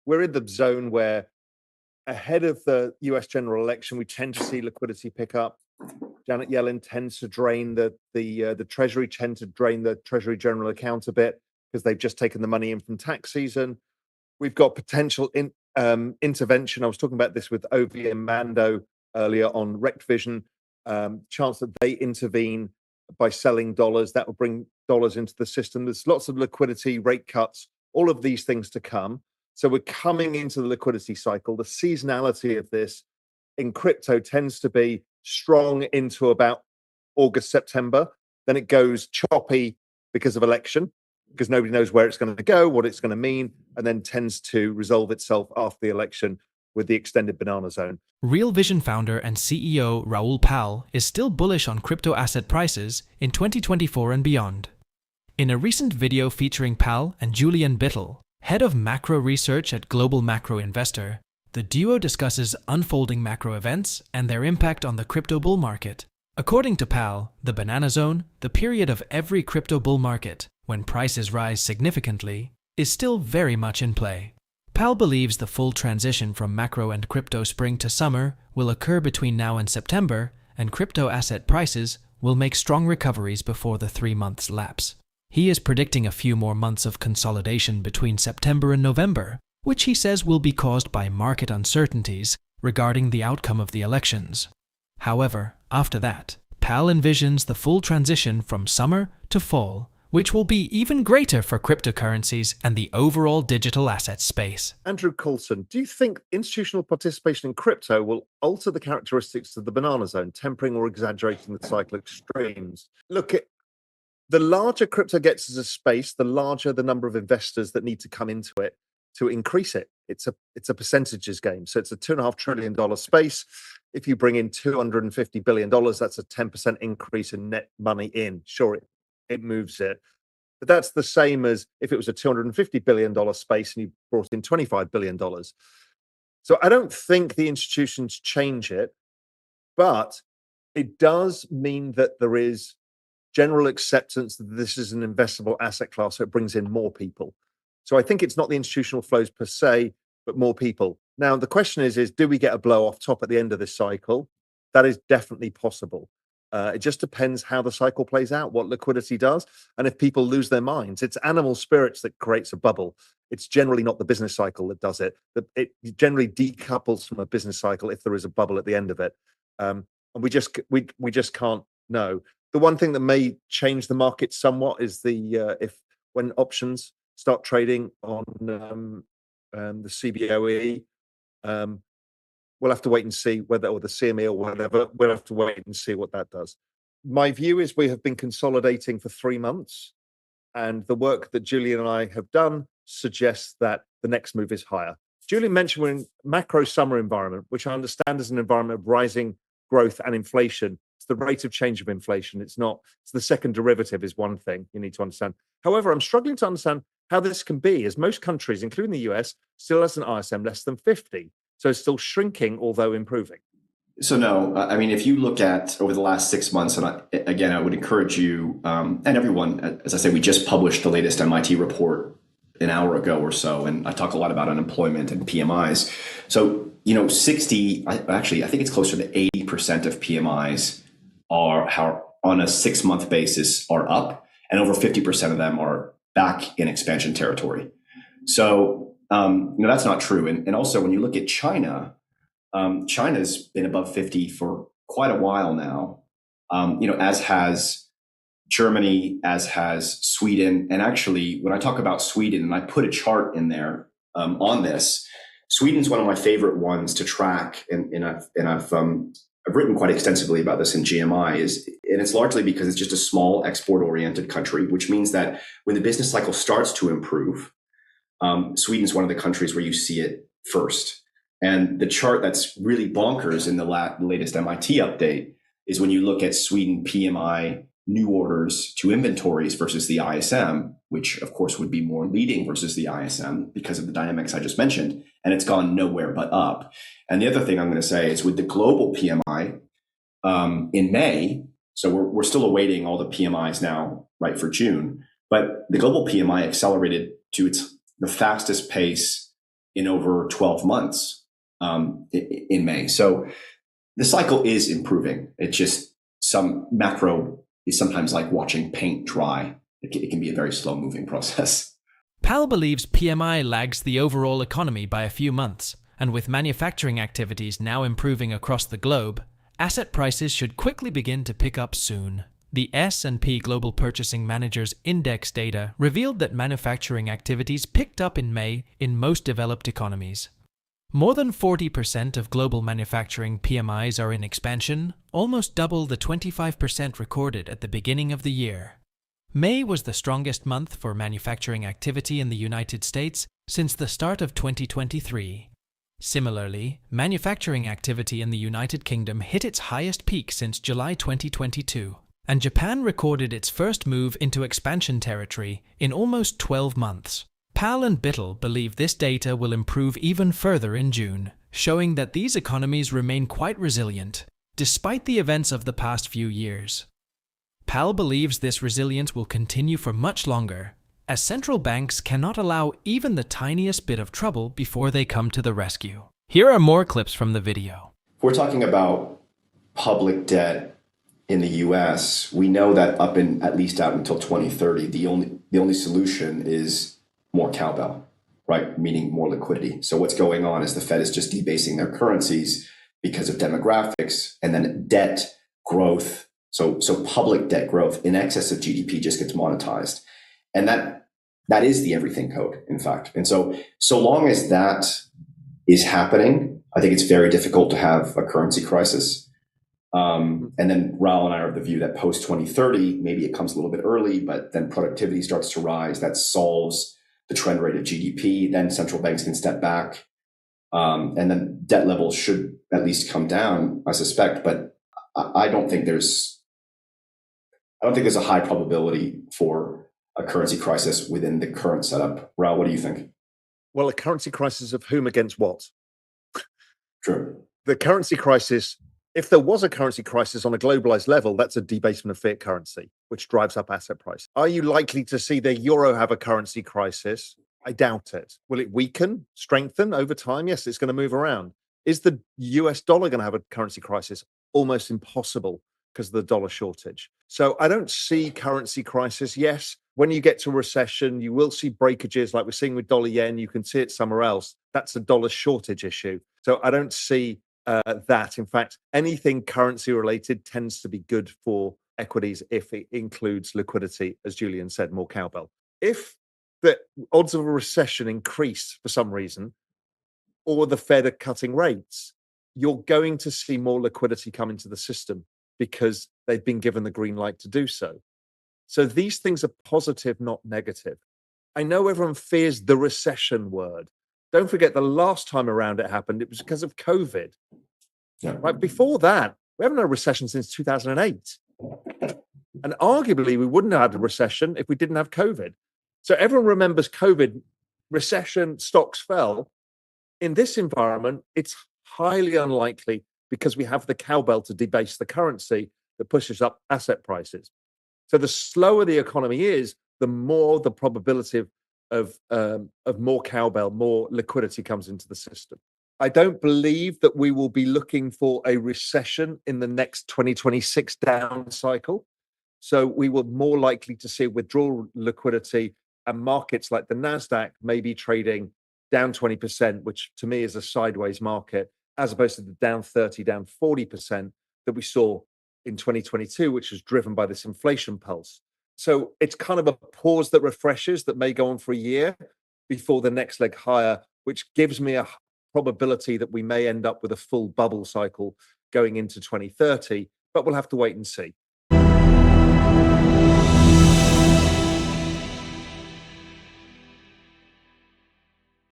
we're in the zone where ahead of the US general election, we tend to see liquidity pick up. Janet Yellen tends to drain the Treasury, tend to drain the Treasury general account a bit because they've just taken the money in from tax season. We've got potential intervention. I was talking about this with Ovi and Mando earlier on Rect Vision. Chance that they intervene by selling dollars, that will bring dollars into the system. There's lots of liquidity, rate cuts, all of these things to come. So we're coming into the liquidity cycle. The seasonality of this in crypto tends to be strong into about August, September. Then it goes choppy because of election, because nobody knows where it's going to go, what it's going to mean, and then tends to resolve itself after the election with the extended banana zone. Real Vision founder and CEO Raoul Pal is still bullish on crypto asset prices in 2024 and beyond. In a recent video featuring Pal and Julian Bittel, head of macro research at Global Macro Investor, the duo discusses unfolding macro events and their impact on the crypto bull market. According to Pal, the banana zone, the period of every crypto bull market, when prices rise significantly, is still very much in play. Pal believes the full transition from macro and crypto spring to summer will occur between now and September, and crypto asset prices will make strong recoveries before the 3 months lapse. He is predicting a few more months of consolidation between September and November, which he says will be caused by market uncertainties regarding the outcome of the elections. However, after that, Pal envisions the full transition from summer to fall, which will be even greater for cryptocurrencies and the overall digital asset space. Andrew Coulson, do you think institutional participation in crypto will alter the characteristics of the banana zone, tempering or exaggerating the cycle extremes? Look, the larger crypto gets as a space, the larger the number of investors that need to come into it to increase it. It's a percentages game. So it's a $2.5 trillion space. If you bring in $250 billion, that's a 10% increase in net money in. Sure, it moves it. But that's the same as if it was a $250 billion space and you brought in $25 billion. So I don't think the institutions change it, but it does mean that there is general acceptance that this is an investable asset class, so it brings in more people. So I think it's not the institutional flows per se, but more people. Now, the question is do we get a blow off top at the end of this cycle? That is definitely possible. It just depends how the cycle plays out, what liquidity does, and if people lose their minds. It's animal spirits that creates a bubble. It's generally not the business cycle that does it. It generally decouples from a business cycle if there is a bubble at the end of it. And we just can't know. The one thing that may change the market somewhat is if when options start trading on the CBOE. We'll have to wait and see whether, or the CME or whatever, we'll have to wait and see what that does. My view is we have been consolidating for 3 months, and the work that Julian and I have done suggests that the next move is higher. Julian mentioned we're in macro summer environment, which I understand is an environment of rising growth and inflation. It's the rate of change of inflation. It's the second derivative is one thing you need to understand. However, I'm struggling to understand how this can be, as most countries, including the US, still has an ISM less than 50. So it's still shrinking, although improving. So no, I mean, if you look at over the last 6 months, and I would encourage you and everyone, as I say, we just published the latest MIT report an hour ago or so, and I talk a lot about unemployment and PMIs. So, 60, I think it's closer to 80% of PMIs are on a 6-month basis are up, and over 50% of them are back in expansion territory. So, that's not true. And also when you look at China, China's been above 50 for quite a while now, as has Germany, as has Sweden. And actually, when I talk about Sweden, and I put a chart in there on this, Sweden's one of my favorite ones to track. And I've written quite extensively about this in GMI, and it's largely because it's just a small export-oriented country, which means that when the business cycle starts to improve, Sweden's one of the countries where you see it first. And the chart that's really bonkers in the latest MIT update is when you look at Sweden PMI new orders to inventories versus the ISM, which of course would be more leading versus the ISM because of the dynamics I just mentioned, and it's gone nowhere but up. And the other thing I'm going to say is with the global PMI in May, so we're still awaiting all the PMIs now, right, for June, but the global PMI accelerated to the fastest pace in over 12 months in May. So the cycle is improving. It's just some macro is sometimes like watching paint dry. It can be a very slow moving process. Powell believes PMI lags the overall economy by a few months, and with manufacturing activities now improving across the globe, asset prices should quickly begin to pick up soon. The S&P Global Purchasing Managers Index data revealed that manufacturing activities picked up in May in most developed economies. More than 40% of global manufacturing PMIs are in expansion, almost double the 25% recorded at the beginning of the year. May was the strongest month for manufacturing activity in the United States since the start of 2023. Similarly, manufacturing activity in the United Kingdom hit its highest peak since July 2022, and Japan recorded its first move into expansion territory in almost 12 months. Powell and Bittel believe this data will improve even further in June, showing that these economies remain quite resilient, despite the events of the past few years. Powell believes this resilience will continue for much longer, as central banks cannot allow even the tiniest bit of trouble before they come to the rescue. Here are more clips from the video. We're talking about public debt in the US. We know that at least out until 2030, the only solution is more cowbell, right? Meaning more liquidity. So what's going on is the Fed is just debasing their currencies because of demographics, and then debt growth. So public debt growth in excess of GDP just gets monetized. And that is the everything code, in fact. And so long as that is happening, I think it's very difficult to have a currency crisis. And then Raoul and I are of the view that post 2030, maybe it comes a little bit early, but then productivity starts to rise. That solves the trend rate of GDP. Then central banks can step back. And then debt levels should at least come down, I suspect. But I don't think there's a high probability for a currency crisis within the current setup. Raoul, what do you think? Well, a currency crisis of whom against what? True. The currency crisis, if there was a currency crisis on a globalized level, that's a debasement of fiat currency, which drives up asset price. Are you likely to see the euro have a currency crisis? I doubt it. Will it weaken, strengthen over time? Yes, it's going to move around. Is the US dollar going to have a currency crisis? Almost impossible because of the dollar shortage. So I don't see currency crisis. Yes, when you get to recession, you will see breakages like we're seeing with dollar yen. You can see it somewhere else. That's a dollar shortage issue. So I don't see that. In fact, anything currency related tends to be good for equities if it includes liquidity, as Julian said, more cowbell. If the odds of a recession increase for some reason, or the Fed are cutting rates, you're going to see more liquidity come into the system because they've been given the green light to do so. So these things are positive, not negative. I know everyone fears the recession word. Don't forget the last time around it happened, it was because of COVID. Yeah. Right before that, we haven't had a recession since 2008. And arguably, we wouldn't have had a recession if we didn't have COVID. So everyone remembers COVID, recession, stocks fell. In this environment, it's highly unlikely because we have the cowbell to debase the currency that pushes up asset prices. So the slower the economy is, the more the probability of more cowbell, more liquidity comes into the system. I don't believe that we will be looking for a recession in the next 2026 down cycle. So we will more likely to see withdrawal liquidity, and markets like the NASDAQ may be trading down 20%, which to me is a sideways market, as opposed to the down 30, down 40% that we saw in 2022, which was driven by this inflation pulse. So it's kind of a pause that refreshes that may go on for a year before the next leg higher, which gives me a probability that we may end up with a full bubble cycle going into 2030, but we'll have to wait and see.